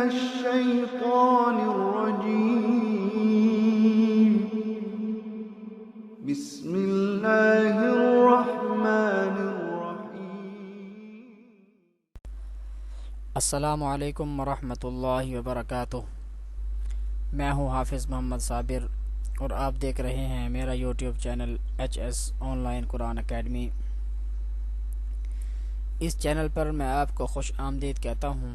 الشيطان الرجيم بسم الله الرحمن الرحيم. السلام علیکم ورحمۃ اللہ وبرکاتہ. میں ہوں حافظ محمد صابر اور آپ دیکھ رہے ہیں میرا YouTube channel HS online Quran academy. اس چینل پر میں آپ کو خوش آمدید کہتا ہوں.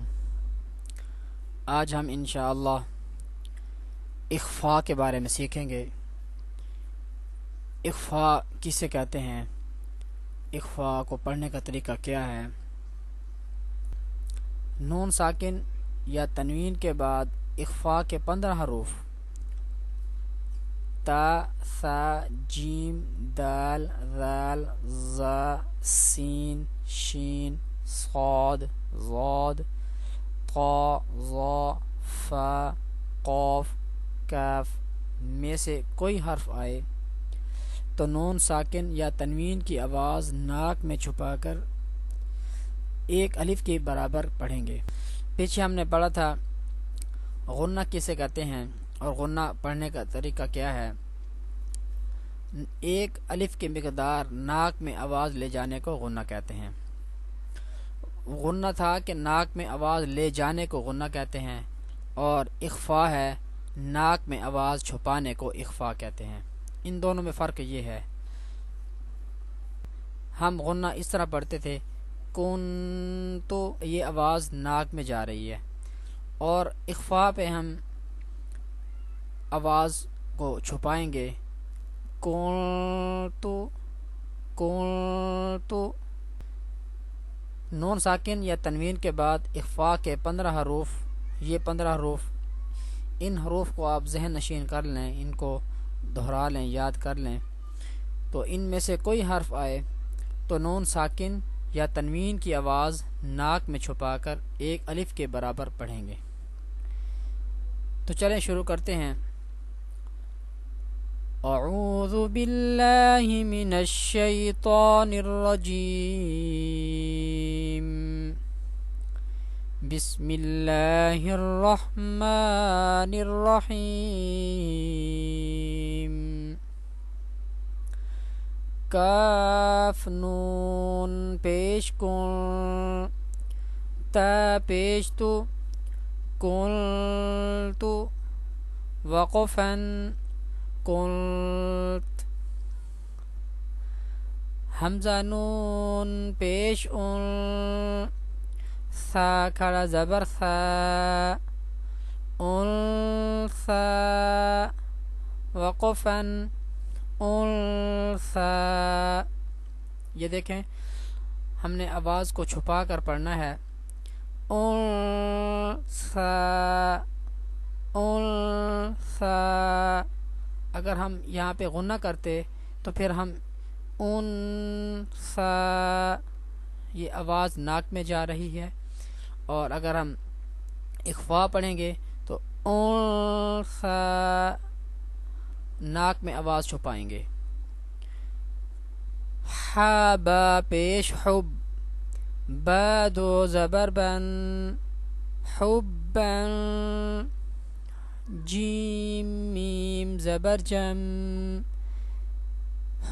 آج ہم انشاءاللہ اخفاء کے بارے میں سیکھیں گے. اخفاء کسے کہتے ہیں، اخفاء کو پڑھنے کا طریقہ کیا ہے. نون ساکن یا تنوین کے بعد اخفاء کے 15 حروف تا، ثا، جیم، دال، ذال، ظا، سین، شین، صاد، ضاد، طا، ظا، فا، قاف، کاف میں سے کوئی حرف آئے تو نون ساکن یا تنوین کی آواز ناک میں چھپا کر ایک الف کے برابر پڑھیں گے. پیچھے ہم نے پڑھا تھا غنہ کسے کہتے ہیں اور غنہ پڑھنے کا طریقہ کیا ہے. ایک الف کی مقدار ناک میں آواز لے جانے کو غنہ کہتے ہیں. غنہ تھا کہ ناک میں آواز لے جانے کو غنہ کہتے ہیں، اور اخفاء ہے ناک میں آواز چھپانے کو اخفاء کہتے ہیں. ان دونوں میں فرق یہ ہے، ہم غنہ اس طرح پڑھتے تھے کن، تو یہ آواز ناک میں جا رہی ہے، اور اخفاء پہ ہم آواز کو چھپائیں گے کن تو. نون ساکن یا تنوین کے بعد اخفاء کے 15 حروف، یہ 15 حروف، ان حروف کو آپ ذہن نشین کر لیں، ان کو دہرا لیں، یاد کر لیں. تو ان میں سے کوئی حرف آئے تو نون ساکن یا تنوین کی آواز ناک میں چھپا کر ایک الف کے برابر پڑھیں گے. تو چلیں شروع کرتے ہیں. اعوذ باللہ من الشیطان الرجیم بسم اللہ الرحمن الرحیم. کاف نون پیش کن، تا پیش تو، قلت، وقفا قلت. حمزہ نون پیش ان، ثا کھڑا زبر ثا، انثا، وقفا انثا. یہ دیکھیں ہم نے آواز کو چھپا کر پڑھنا ہے. انثا انثا. اگر ہم یہاں پہ غنہ کرتے تو پھر ہم انثا، یہ آواز ناک میں جا رہی ہے، اور اگر ہم اخفاء پڑھیں گے تو انثا، ناک میں آواز چھپائیں گے. حا با پیش حب، با دو زبر بن، حبا. جیم میم زبر جم،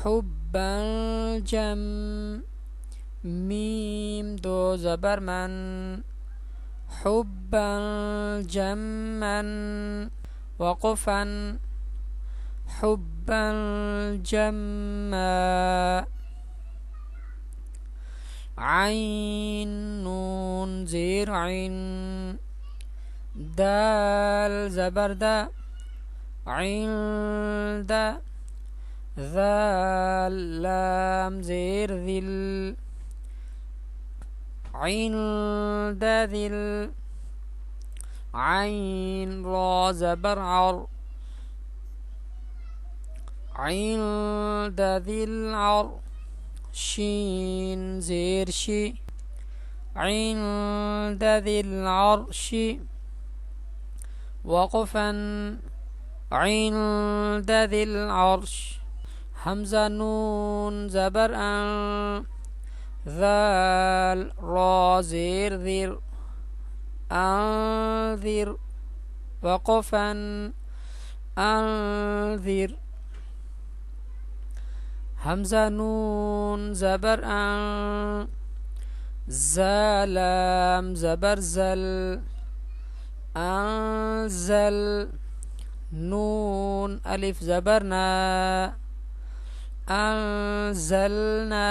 حبا جم. میم دو زبر من، حبا جما. وقفا حبا جما. عین نون زیر عین، دال زبر دا، عند. ذال لام زیر ذل، عند ذل. عین را زبر عر، عند ذی العر. شین زیر شی، عند ذی العرش. وقفا عند ذی العرش. حمزہ نون زبر ان، ذال را زیر ذر، انذر وقفا انذر. حمزہ نون زبر ان زلام زبر زل انزل. نون الف زبر نا انزلنا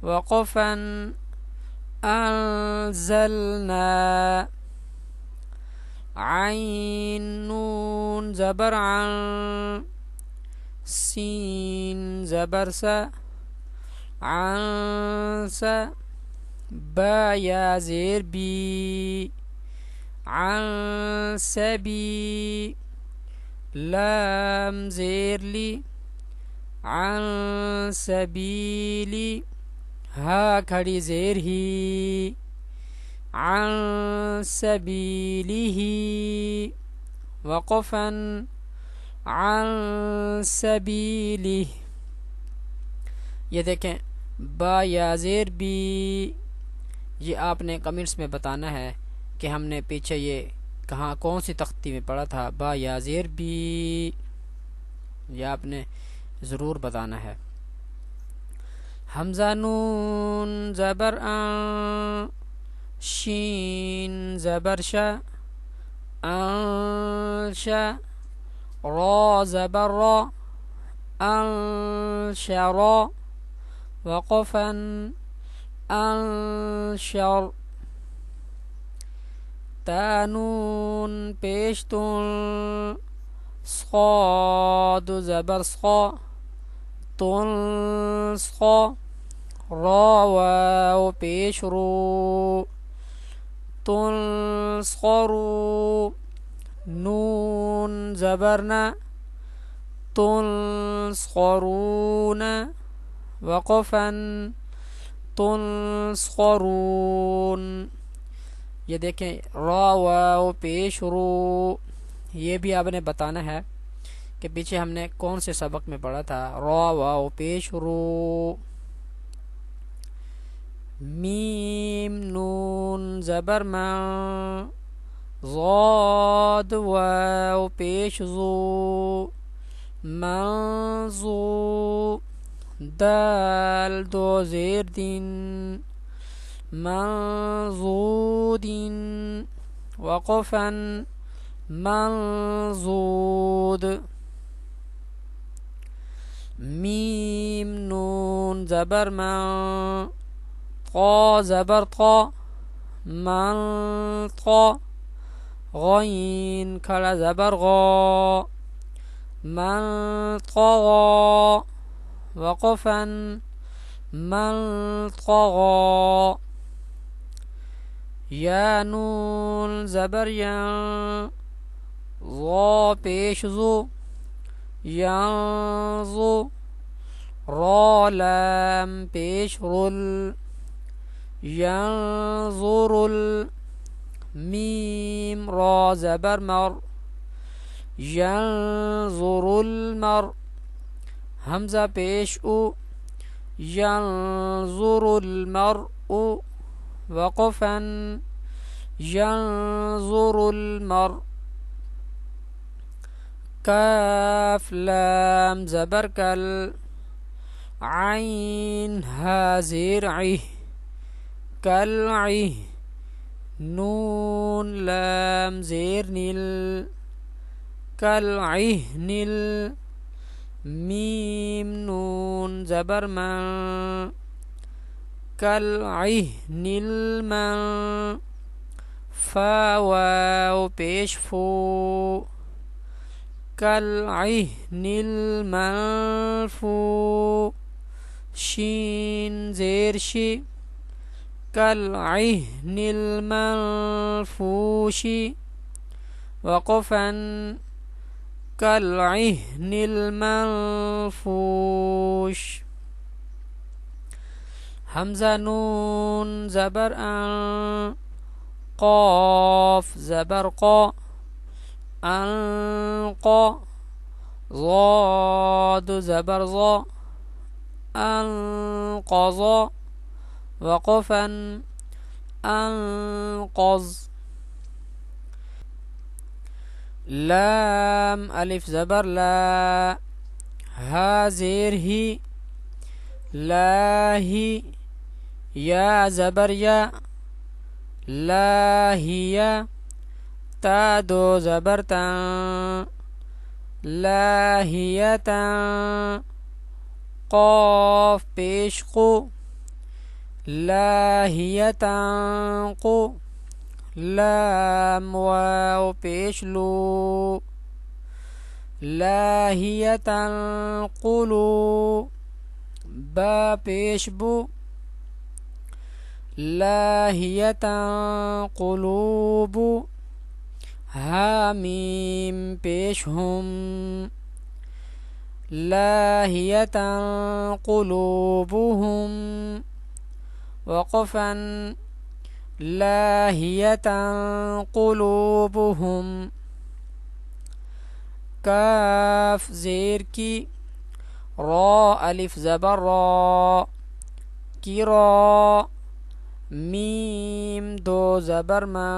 وقفا انزلنا. عین نون زبر عن سین زبر سا عنسا. با یا زیر بی عنسبی. لام زیر لی عنسبیلی. ہا کھڑی زیر ہی عن سبیلہ وقفا عن سبیلہ. یہ دیکھیں با یا زیر بی، یہ آپ نے کمنٹس میں بتانا ہے کہ ہم نے پیچھے یہ کہاں کون سی تختی میں پڑھا تھا. با یا زیر بی یہ آپ نے ضرور بتانا ہے. حمزہ نون زبر ان شین زبر شا انشا. را زبر را انشرا وقفا انشر. تا نون پیشتون صاد زبر صا تنسخا. را واو پیش رو تنسخرو. نون زبرنا تنسخرون وقفا تنسخرون. یہ دیکھیں را واو پیش رو، یہ بھی آپ نے بتانا ہے کہ پیچھے ہم نے کون سے سبق میں پڑھا تھا. را واو پیش رو. میم نون زبر من ضاد واو پیش زو منزو. دال دو زیر دین منزودین وقفا منزود. میم نون زبر من طا زبر طا من طا. غین کھڑا زبر غا من طغا وقفا من طغا. یا نون زبر ین ضا پیش زو ینزو. را لام پیش رل ینظرل. میم را زبر مر ینظر المر. حمزہ پیش او ینظر المرء وقفا ینظر المر. کاف لام زبر کل عین ہا زیر عی کلعی. نون لام زیر نیل کلعہنل. میم نون زبر من کلعہنل من. فا واو پیش فو کلعہنل منفو. شین زیر شی کالعہن المنفوش وقفا کالعہن المنفوش. حمزہ نون زبر ان قاف زبر قا انقا. ضاد زبر ضا انقضا وقفا انقض. لام الف زبر لا، ہا زیر ہی، لاہی، یا زبر یا، لاہیا، تا دو زبر تا، لاہیتا، قاف پیش قو، لاہیتا قو، لام واو پیش لو، لاہیتا قلو، با پیش بو، لاہیتا قلوب، حامیم پیش ہم، لاہیتا قلوبہم، وقفا لاہیتا قلوبہم. کاف زیر کی، را الف زبر را، کی را، میم دو زبر ما،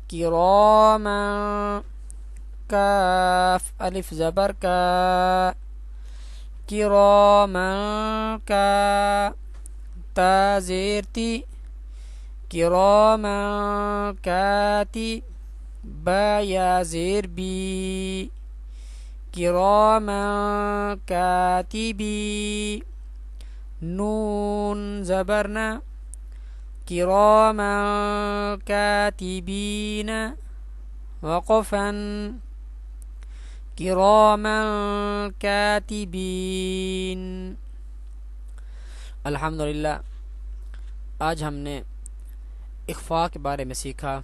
کراما، کاف الف زبر کا، کراما کا، تا زیر تی، کراما کاتی، با یا زیر بی، کراما کاتبی، نون زبرنا، کراما کاتبین، وقفا کراما کاتبین. الحمدللہ آج ہم نے اخفاء کے بارے میں سیکھا.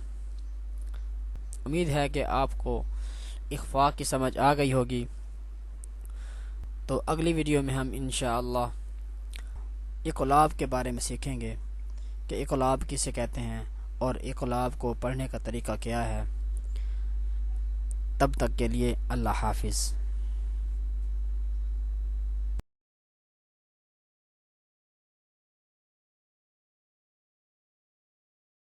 امید ہے کہ آپ کو اخفاء کی سمجھ آ گئی ہوگی. تو اگلی ویڈیو میں ہم انشاءاللہ اقلاب کے بارے میں سیکھیں گے کہ اقلاب کسے کہتے ہیں اور اقلاب کو پڑھنے کا طریقہ کیا ہے. تب تک کے لیے اللہ حافظ.